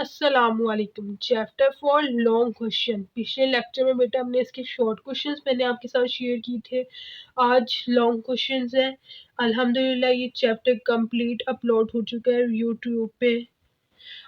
अस्सलामुअलैकुम। Chapter 4 long question. पिछले lecture में बेटा हमने इसके शॉर्ट क्वेश्चंस मैंने आपके साथ शेयर किए थे। आज लॉन्ग क्वेश्चंस हैं। अल्हम्दुलिल्लाह ये चैप्टर कंप्लीट अपलोड हो चुका है यूट्यूब पे।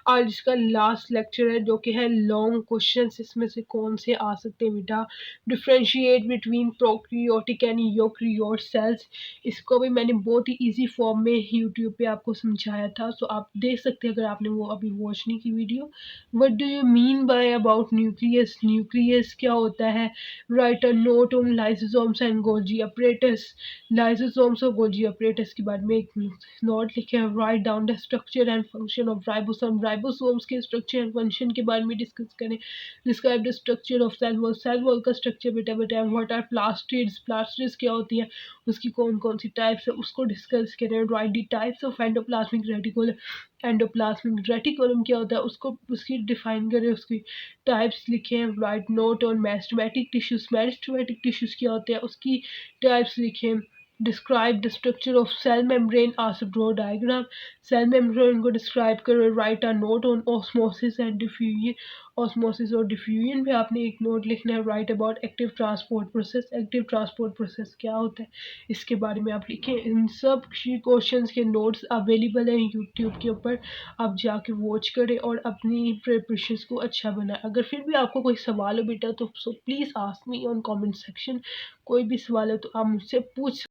आज इसका लास्ट लेक्चर है जो कि है लॉन्ग क्वेश्चंस। इसमें से कौन से आ सकते हैं बेटा? Differentiate between prokaryotic and eukaryote cells. इसको भी मैंने बहुत ही इजी फॉर्म में यूट्यूब पे आपको समझाया था, सो आप देख सकते हैं अगर आपने वो अभी वॉच नहीं की video. What do you mean by about nucleus? Nucleus क्या होता है? Right a note on lysosomes and Golgi apparatus. Lysosomes और गोल्जी अपरेटस के बारे में एक नोट लिखे हैं। Right down the structure and function of ribosome. Ribosomes के स्ट्रक्चर एंड फंक्शन के बारे में डिस्कस करें। Describe the structure of cell wall. Cell wall का स्ट्रक्चर बेटा बताएं। What are plastids? प्लास्टिड्स क्या होती है, उसकी कौन कौन सी टाइप्स है उसको डिस्कस करें। Right the types of endoplasmic reticulum. Endoplasmic reticulum क्या होता है उसको उसकी डिफाइन करें, उसकी टाइप्स लिखें। Right note on meristematic tissues. Meristematic tissues क्या होते हैं उसकी टाइप्स लिखें। Describe the structure of cell membrane. Also draw diagram. Cell membrane को डिस्क्राइब करो। Right a note on osmosis and diffusion. Osmosis और डिफ्यूजन पे आपने एक नोट लिखना है। Right about active transport process. Active transport process क्या होता है इसके बारे में आप लिखें। इन सब क्वेश्चंस के नोट्स अवेलेबल हैं यूट्यूब के ऊपर, आप जाके वॉच करें और अपनी प्रिपरेशन को अच्छा बनाएं। अगर फिर भी आपको कोई सवाल हो बेटा तो please ask me on comment section. कोई भी सवाल है तो आप मुझसे पूछ